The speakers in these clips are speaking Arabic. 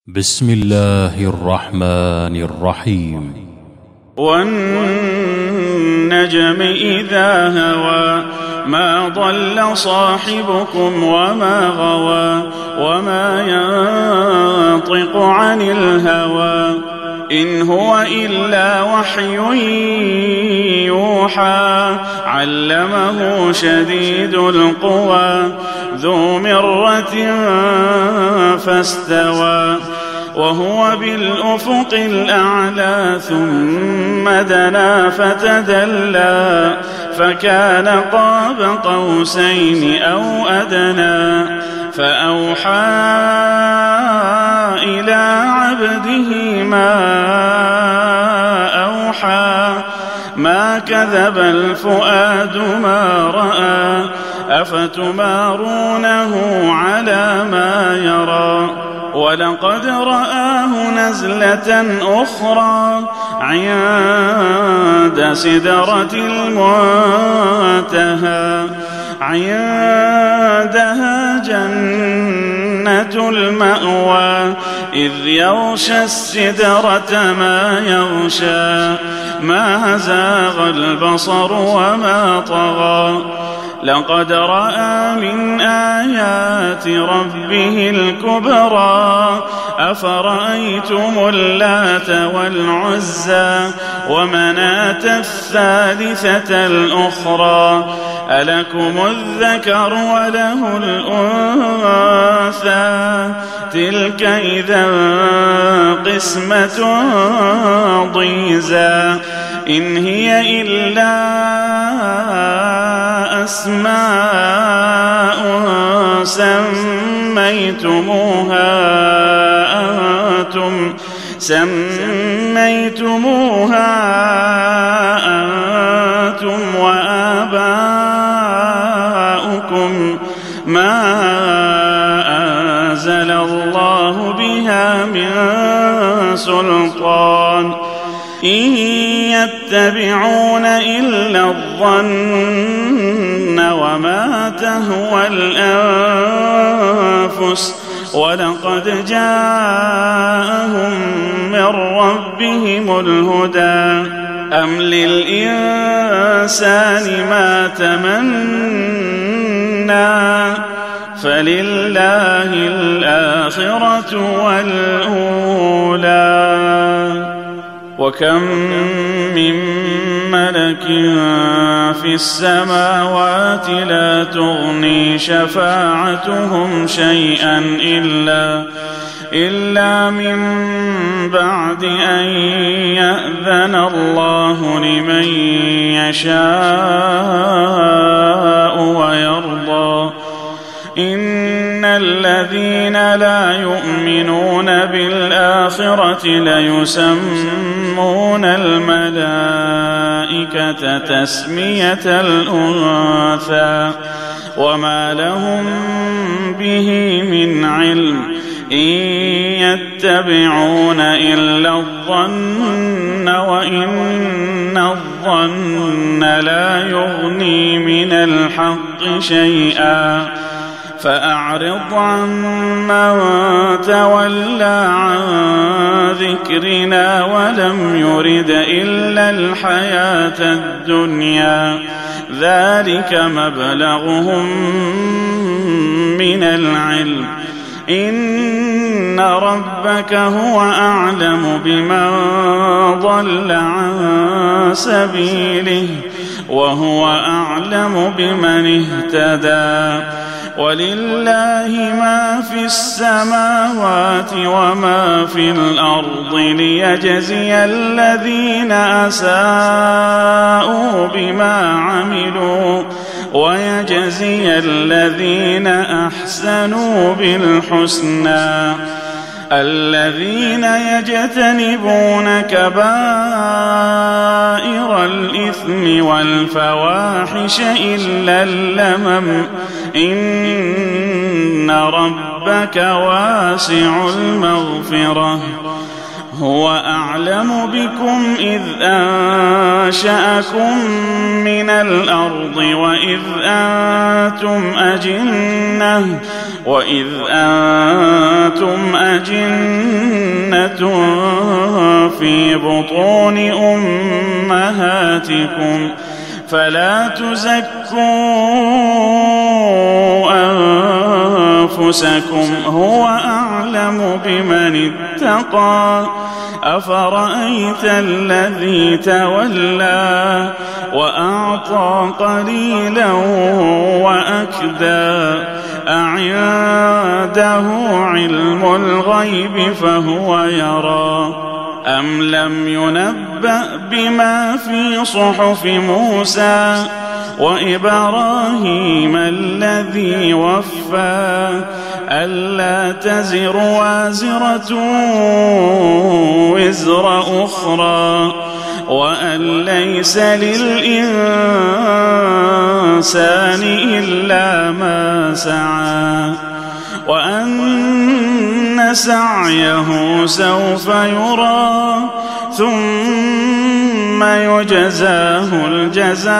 بسم الله الرحمن الرحيم. والنجم إذا هوى ما ضل صاحبكم وما غوى وما ينطق عن الهوى إن هو إلا وحي يوحى علمه شديد القوى ذو مرة فاستوى وهو بالأفق الأعلى ثم دنا فتدلى فكان قاب قوسين أو أدنى فأوحى إلى عبده ما أوحى ما كذب الفؤاد ما رأى أفتمارونه على ما يرى ولقد رآه نزلة أخرى عند سدرة المنتهى عندها جنة المأوى إذ يغشى السدرة ما يغشى ما زاغ البصر وما طغى لقد رأى من آيات ربه الكبرى أفرأيتم اللات والعزى ومناة الثالثة الأخرى ألكم الذكر وله الأنثى تلك إذا قسمة ضيزى إن هي إلا أسماء سميتموها أنتم وآباؤكم ما أنزل الله بها من سلطان إن يتبعون إلا الظن وما تهوى الأنفس ولقد جاءهم من ربهم الهدى أم للإنسان ما تمنى فلله الآخرة والأولى وكم من ملك في السماوات لا تغني شفاعتهم شيئا إلا من بعد أن يأذن الله لمن يشاء ويرضى إن الذين لا يؤمنون بالآخرة ليسمون الملائكة تسمية الأنثى وما لهم به من علم إن يتبعون إلا الظن وإن الظن لا يغني من الحق شيئا فأعرض عمن تولى عن ذكرنا ولم يرد إلا الحياة الدنيا ذلك مبلغهم من العلم إن ربك هو أعلم بمن ضل عن سبيله وهو أعلم بمن اهتدى ولله ما في السماوات وما في الأرض ليجزي الذين أساءوا بما عملوا ويجزي الذين أحسنوا بالحسنى الذين يجتنبون كبائر الإثم والفواحش إلا اللمم إن ربك واسع المغفرة هو أعلم بكم إذ أنشأكم من الأرض وإذ أنتم أجنة في بطون أمهاتكم فلا تزكوا أنفسكم هو أعلم بمن اتقى أفرأيت الذي تولى وأعطى قليلا وأكدى أعنده علم الغيب فهو يرى أم لم ينبأ بما في صحف موسى وإبراهيم الذي وفى ألا تزر وازرة وزر أخرى وأن ليس للإنسان إلا ما سعى وأن سعيه سوف يرى ثم يجزاه الجزاء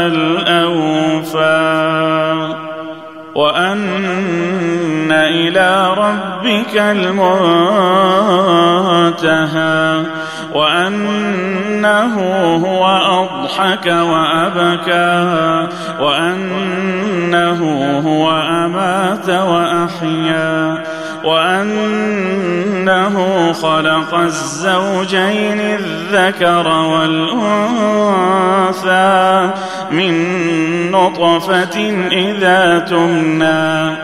الأوفى وأن إلى ربك المنتهى وأنه هو أضحك وأبكى وأنه هو أمات وأحيا وأنه خلق الزوجين الذكر والأنثى من نطفة إذا تمنى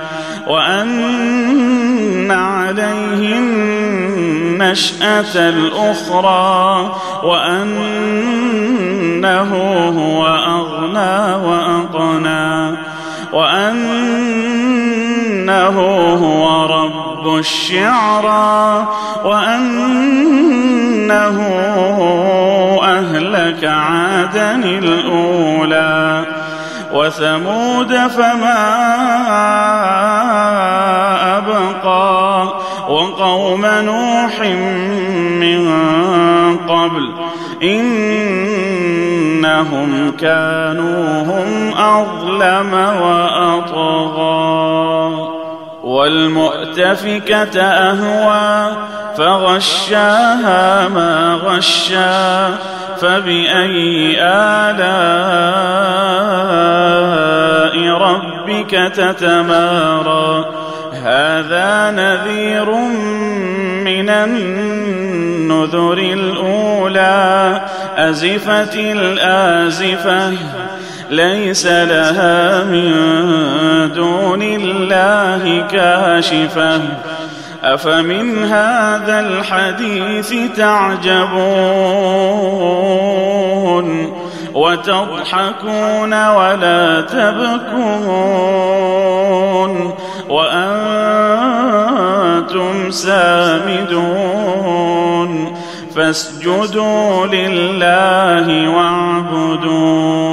وأن عليه النشأة الأخرى وأنه هو أغنى وأقنى وأنه هو رب الشعرى وأنه أهلك عادا الأولى وثمود فما أبقى وقوم نوح من قبل إنهم كانوا هم أظلم وأطغى والمؤتفكة أهوى فغشاها ما غشا فبأي آلاء ربك تتمارى هذا نذير من النذر الأولى أزفت الآزفة ليس لها من دون الله كاشفة أفمن هذا الحديث تعجبون وتضحكون ولا تبكون وأنتم سامدون فاسجدوا لله واعبدوا